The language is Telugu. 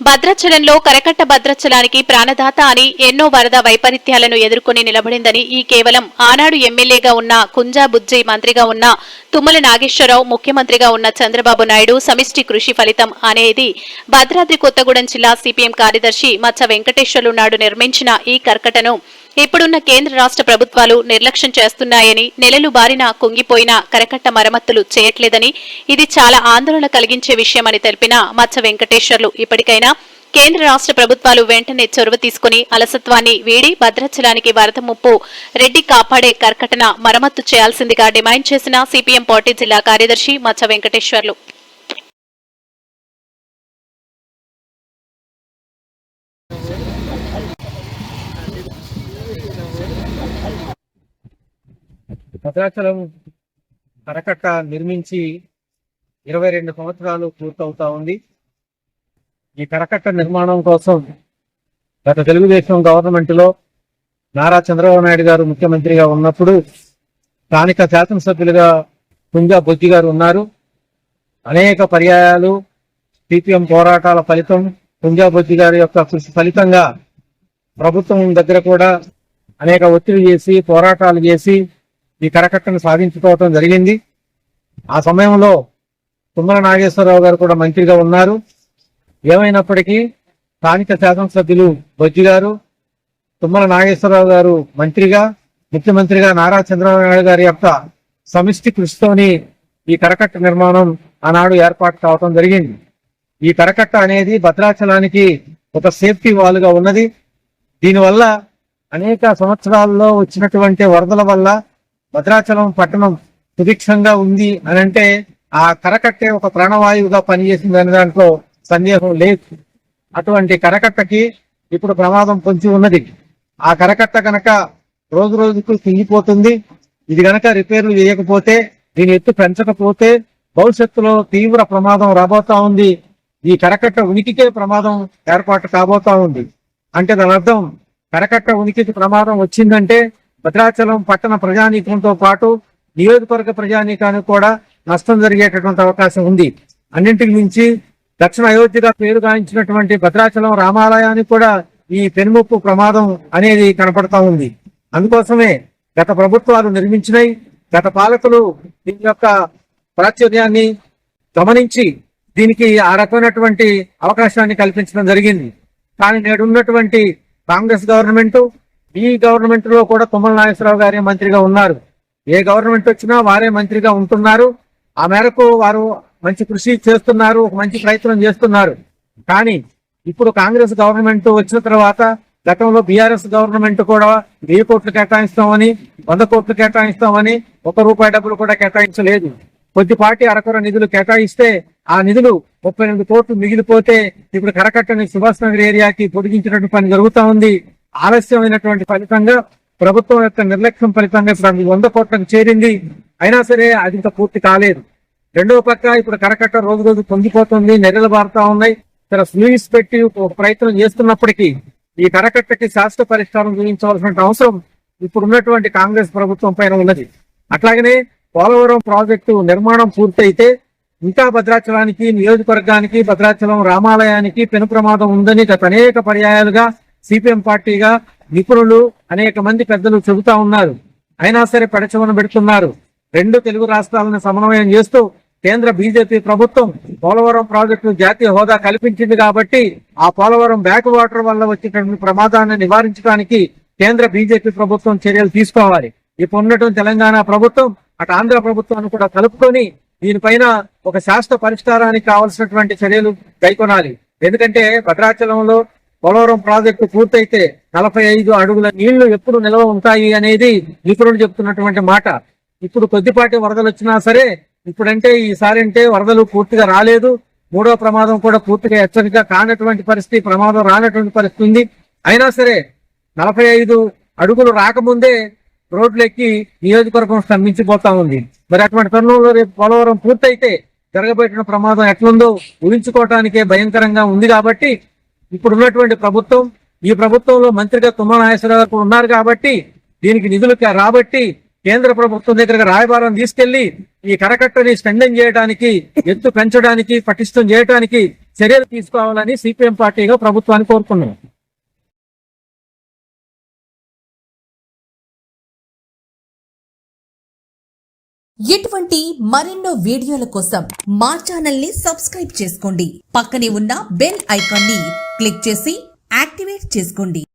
భద్రాచలంలో కరకట్ట భద్రాచలానికి ప్రాణదాత అని ఎన్నో వరద వైపరీత్యాలను ఎదుర్కొని నిలబడిందని ఈ కేవలం ఆనాడు ఎమ్మెల్యేగా ఉన్న కుంజా బుజ్జి మంత్రిగా ఉన్న తుమ్మల నాగేశ్వరరావు ముఖ్యమంత్రిగా ఉన్న చంద్రబాబు నాయుడు సమిష్టి కృషి ఫలితం అనేది భద్రాద్రి కొత్తగూడెం జిల్లా సిపిఎం కార్యదర్శి మచ్చ వెంకటేశ్వర్లు నాయుడు నిర్మించిన ఈ కరకట్టను ఇప్పుడున్న కేంద్ర రాష్ట్ర ప్రభుత్వాలు నిర్లక్ష్యం చేస్తున్నాయని, నెలలు బారిన కుంగిపోయిన కరకట్ట మరమ్మతులు చేయట్లేదని, ఇది చాలా ఆందోళన కలిగించే విషయమని తెలిపిన మచ్చ వెంకటేశ్వర్లు ఇప్పటికైనా కేంద్ర రాష్ట్ర ప్రభుత్వాలు వెంటనే చొరవ తీసుకుని అలసత్వాన్ని వీడి భద్రాచలానికి వరద ముప్పు రెడ్డి కాపాడే కరకట్టన మరమ్మతు చేయాల్సిందిగా డిమాండ్ చేసిన సిపిఎం పార్టీ జిల్లా కార్యదర్శి మచ్చ వెంకటేశ్వర్లు. భద్రాచలం కరకట్ట నిర్మించి 22 సంవత్సరాలు పూర్తవుతా ఉంది. ఈ కరకట్ట నిర్మాణం కోసం గత తెలుగుదేశం గవర్నమెంట్ లో నారా చంద్రబాబు నాయుడు గారు ముఖ్యమంత్రిగా ఉన్నప్పుడు స్థానిక శాసనసభ్యులుగా కుంజా బుజ్జి గారు ఉన్నారు. అనేక పర్యాయాలు సిపిఎం పోరాటాల ఫలితం, కుంజా బుజ్జి గారి యొక్క కృషి ఫలితంగా ప్రభుత్వం దగ్గర కూడా అనేక ఒత్తిడి చేసి పోరాటాలు చేసి ఈ కరకట్టను సాధించుకోవటం జరిగింది. ఆ సమయంలో తుమ్మల నాగేశ్వరరావు గారు కూడా మంత్రిగా ఉన్నారు. ఏమైనప్పటికీ స్థానిక శాసనసభ్యులు బొజ్జి గారు, తుమ్మల నాగేశ్వరరావు గారు మంత్రిగా, ముఖ్యమంత్రిగా నారా చంద్రబాబు నాయుడు గారి యొక్క సమిష్టి కృషితోని ఈ కరకట్ట నిర్మాణం ఆనాడు ఏర్పాటు కావటం జరిగింది. ఈ కరకట్ట అనేది భద్రాచలానికి ఒక సేఫ్టీ వాల్గా ఉన్నది. దీనివల్ల అనేక సంవత్సరాల్లో వచ్చినటువంటి వరదల వల్ల భద్రాచలం పట్టణం సుభిక్షంగా ఉంది అని అంటే ఆ కరకట్టే ఒక ప్రాణవాయువుగా పనిచేసింది అనే దాంట్లో సందేహం లేదు. అటువంటి కరకట్టకి ఇప్పుడు ప్రమాదం పొంచి ఉన్నది. ఆ కరకట్ట కనుక రోజు రోజుకు కుంగిపోతుంది. ఇది గనక రిపేర్లు చేయకపోతే, దీని ఎత్తు పెంచకపోతే భవిష్యత్తులో తీవ్ర ప్రమాదం రాబోతా ఉంది. ఈ కరకట్ట ఉనికికే ప్రమాదం ఏర్పాటు కాబోతా ఉంది. అంటే దాని అర్థం కరకట్ట ఉనికికి ప్రమాదం వచ్చిందంటే భద్రాచలం పట్టణ ప్రజానీకంతో పాటు నియోజకవర్గ ప్రజానీకానికి కూడా నష్టం జరిగేటటువంటి అవకాశం ఉంది. అన్నింటికి మించి దక్షిణ అయోధ్యగా పేరుగాంచినటువంటి భద్రాచలం రామాలయానికి కూడా ఈ పెనుముప్పు ప్రమాదం అనేది కనపడతా ఉంది. అందుకోసమే గత ప్రభుత్వాలు నిర్మించినాయి. గత పాలకులు దీని యొక్క ప్రాచుర్యాన్ని గమనించి దీనికి ఆ రకమైనటువంటి అవకాశాన్ని కల్పించడం జరిగింది. కానీ నేడున్నటువంటి కాంగ్రెస్ గవర్నమెంట్, ఈ గవర్నమెంట్ లో కూడా తుమ్మల నాగేశ్వరరావు గారే మంత్రిగా ఉన్నారు. ఏ గవర్నమెంట్ వచ్చినా వారే మంత్రిగా ఉంటున్నారు. ఆ మేరకు వారు మంచి కృషి చేస్తున్నారు, ఒక మంచి ప్రయత్నం చేస్తున్నారు. కానీ ఇప్పుడు కాంగ్రెస్ గవర్నమెంట్ వచ్చిన తర్వాత గతంలో బీఆర్ఎస్ గవర్నమెంట్ కూడా 1000 కోట్లు కేటాయిస్తామని, 100 కోట్లు కేటాయిస్తామని ₹1 డబ్బులు కూడా కేటాయించలేదు. కొద్దిపాటి అరకొర నిధులు కేటాయిస్తే ఆ నిధులు 38 కోట్లు మిగిలిపోతే ఇప్పుడు కరకట్టని సుభాష్ నగర్ ఏరియాకి పొడిగించినట్టు పని జరుగుతూ ఉంది. ఆలస్యమైనటువంటి ఫలితంగా, ప్రభుత్వం యొక్క నిర్లక్ష్యం ఫలితంగా ఇప్పుడు 100 కోట్లకు చేరింది. అయినా సరే అది ఇంకా పూర్తి కాలేదు. రెండవ పక్క ఇప్పుడు కరకట్ట రోజు రోజు పొంగిపోతుంది, నెర్రలు బారుతా ఉన్నాయి. ఇక్కడ స్లూయిస్ పెట్టి ఒక ప్రయత్నం చేస్తున్నప్పటికీ ఈ కరకట్టకి శాశ్వత పరిష్కారం చూపించవలసిన అవసరం ఇప్పుడు ఉన్నటువంటి కాంగ్రెస్ ప్రభుత్వం పైన ఉన్నది. అట్లాగనే పోలవరం ప్రాజెక్టు నిర్మాణం పూర్తయితే ఇంకా భద్రాచలానికి, నియోజకవర్గానికి, భద్రాచలం రామాలయానికి పెను ప్రమాదం ఉందని గత అనేక పర్యాయాలుగా సిపిఎం పార్టీగా నిపుణులు అనేక మంది పెద్దలు చెబుతా ఉన్నారు. అయినా సరే పెడచెవన పెడుతున్నారు. రెండు తెలుగు రాష్ట్రాలను సమన్వయం చేస్తూ కేంద్ర బీజేపీ ప్రభుత్వం పోలవరం ప్రాజెక్టు జాతీయ హోదా కల్పించింది కాబట్టి ఆ పోలవరం బ్యాక్ వాటర్ వల్ల వచ్చేటువంటి ప్రమాదాన్ని నివారించడానికి కేంద్ర బీజేపీ ప్రభుత్వం చర్యలు తీసుకోవాలి. ఇప్పుడు ఉన్నటువంటి తెలంగాణ ప్రభుత్వం అటు ఆంధ్ర ప్రభుత్వాన్ని కూడా కలుపుకొని దీనిపైన ఒక శాశ్వత పరిష్కారానికి కావాల్సినటువంటి చర్యలు కైకొనాలి. ఎందుకంటే భద్రాచలంలో పోలవరం ప్రాజెక్టు పూర్తయితే 45 అడుగుల నీళ్లు ఎప్పుడు నిల్వ ఉంటాయి అనేది నిపుణులు చెప్తున్నటువంటి మాట. ఇప్పుడు కొద్దిపాటి వరదలు వచ్చినా సరే, ఇప్పుడంటే ఈసారి అంటే వరదలు పూర్తిగా రాలేదు. మూడో ప్రమాదం కూడా పూర్తిగా హెచ్చరిక కానటువంటి పరిస్థితి, ప్రమాదం రానటువంటి పరిస్థితి ఉంది. అయినా సరే 45 అడుగులు రాకముందే రోడ్లెక్కి నియోజకవర్గం స్తంభించిపోతా ఉంది. మరి అటువంటి తరుణంలో రేపు పోలవరం పూర్తయితే జరగబోతున్న ప్రమాదం ఎట్లుందో ఊహించుకోవటానికే భయంకరంగా ఉంది. కాబట్టి ఇప్పుడు ఉన్నటువంటి ప్రభుత్వం, ఈ ప్రభుత్వంలో మంత్రిగా తుమ్మల నాగేశ్వరరావు గారు ఉన్నారు కాబట్టి దీనికి నిధులు రాబట్టి కేంద్ర ప్రభుత్వం దగ్గరకు రాయబారం తీసుకెళ్లి ఈ కరకట్టని స్ట్రెంథెన్ చేయడానికి, ఎత్తు పెంచడానికి, పటిష్టం చేయడానికి చర్యలు తీసుకోవాలని సిపిఎం పార్టీగా ప్రభుత్వాన్ని కోరుకున్నాం. ఇటువంటి మరెన్నో వీడియోల కోసం మా ఛానల్ ని సబ్స్క్రైబ్ చేసుకోండి. పక్కనే ఉన్న బెల్ ఐకాన్ ని క్లిక్ చేసి యాక్టివేట్ చేసుకోండి.